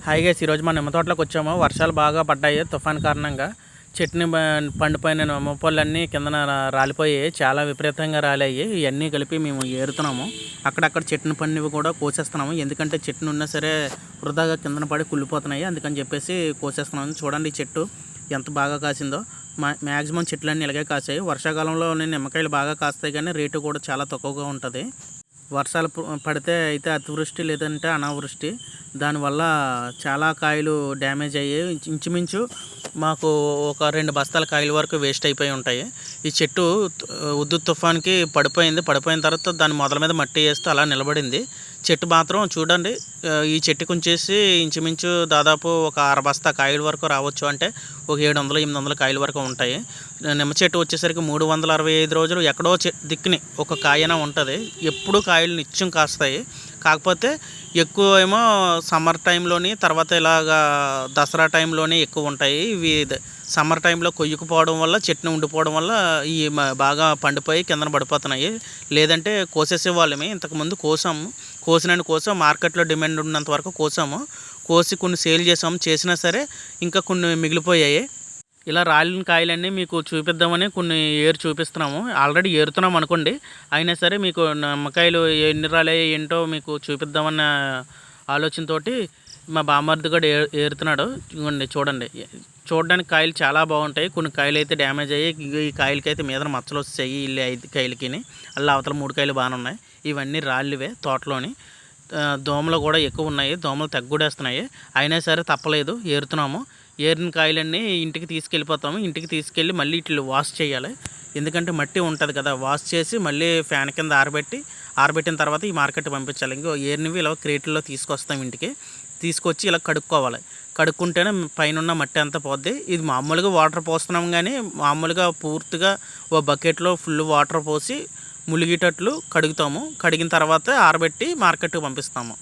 Hi guys, ఈరోజు మా నిమ్మ తోటలోకి వచ్చాము. వర్షాలు బాగా పడ్డాయి తుఫాన్ కారణంగా. చెట్టుని పండిపోయిన నిమ్మ పళ్ళన్నీ కిందన రాలిపోయాయి, చాలా విపరీతంగా రాలాయి. ఇవన్నీ కలిపి మేము ఏరుతున్నాము. అక్కడక్కడ చెట్టుని పండివి కూడా కోసేస్తున్నాము, ఎందుకంటే చెట్టును ఉన్నా సరే వృధాగా కిందన పడి కుళ్ళిపోతున్నాయి. అందుకని చెప్పేసి కోసేస్తున్నాము. చూడండి ఈ చెట్టు ఎంత బాగా కాసిందో. మ్యాక్సిమం చెట్లన్నీ ఇలాగే కాసాయి. వర్షాకాలంలో నిమ్మకాయలు బాగా కాస్తాయి, కానీ రేటు కూడా చాలా తక్కువగా ఉంటుంది. వర్షాలు పడితే అయితే అతివృష్టి లేదంటే అనావృష్టి, దానివల్ల చాలా కాయలు డ్యామేజ్ అయ్యాయి. ఇంచుమించు మాకు ఒక 2 బస్తాల కాయల వరకు వేస్ట్ అయిపోయి ఉంటాయి. ఈ చెట్టు ఉద్దు తుఫాన్కి పడిపోయిన తర్వాత దాని మొదల మీద మట్టి వేస్తూ అలా నిలబడింది. చెట్టు మాత్రం చూడండి, ఈ చెట్టుకు ఉంచేసి ఇంచుమించు దాదాపు ఒక 6 బస్తా కాయల వరకు రావచ్చు. అంటే ఒక 700-800 కాయల వరకు ఉంటాయి. నిమ్మ చెట్టు వచ్చేసరికి 365 రోజులు ఎక్కడో దిక్కుని ఒక కాయన ఉంటుంది. ఎప్పుడూ కాయలు నిత్యం కాస్తాయి. కాకపోతే ఎక్కువ ఏమో సమ్మర్ టైంలోని, తర్వాత ఇలాగా దసరా టైంలోనే ఎక్కువ ఉంటాయి. ఇవి సమ్మర్ టైంలో కొయ్యుకుపోవడం వల్ల, చెట్టుని ఉండిపోవడం వల్ల ఈ బాగా పండిపోయి కిందన పడిపోతున్నాయి. లేదంటే కోసేసేవాళ్ళమే. ఇంతకుముందు కోసాం, మార్కెట్లో డిమాండ్ ఉన్నంత వరకు కోసి కొన్ని సేల్ చేసినా సరే ఇంకా కొన్ని మిగిలిపోయాయి. ఇలా రాలిన కాయలన్నీ మీకు చూపిద్దామని కొన్ని చూపిస్తున్నాము. ఆల్రెడీ ఏరుతున్నాం అనుకోండి, అయినా సరే మీకు నిమ్మకాయలు ఎన్ని రాలాయో ఏంటో మీకు చూపిద్దామన్న ఆలోచనతోటి మా బామ్మర్ది కూడా ఏరుతున్నాడు. చూడండి, చూడడానికి కాయలు చాలా బాగుంటాయి. కొన్ని కాయలు అయితే డ్యామేజ్ అయ్యి, ఈ కాయలకైతే మీద మచ్చలు వస్తాయి. ఇల్లు 5 కాయలకి, అలా అవతల 3 కాయలు బాగానే ఉన్నాయి. ఇవన్నీ రాళ్ళువే తోటలోని. దోమలు కూడా ఎక్కువ ఉన్నాయి, దోమలు తగ్గుడేస్తున్నాయి. అయినా సరే తప్పలేదు, ఏరుతున్నాము. ఏరిన కాయలన్నీ ఇంటికి తీసుకెళ్ళిపోతాము. ఇంటికి తీసుకెళ్ళి మళ్ళీ ఇట్లు వాష్ చేయాలి, ఎందుకంటే మట్టి ఉంటుంది కదా. వాష్ చేసి మళ్ళీ ఫ్యాన్ కింద ఆరబెట్టిన తర్వాత ఈ మార్కెట్ పంపించాలి. ఇంకో ఏరినవి ఇలా క్రేట్లో తీసుకొస్తాం. ఇంటికి తీసుకొచ్చి ఇలా కడుక్కోవాలి. కడుక్కుంటేనే పైన ఉన్న మట్టి అంతా పోద్ది. ఇది మామూలుగా వాటర్ పోస్తున్నాం, కానీ మామూలుగా పూర్తిగా ఓ బకెట్లో ఫుల్ వాటర్ పోసి ములిగేటట్లు కడుగుతాము. కడిగిన తర్వాత ఆరబెట్టి మార్కెట్కి పంపిస్తాము.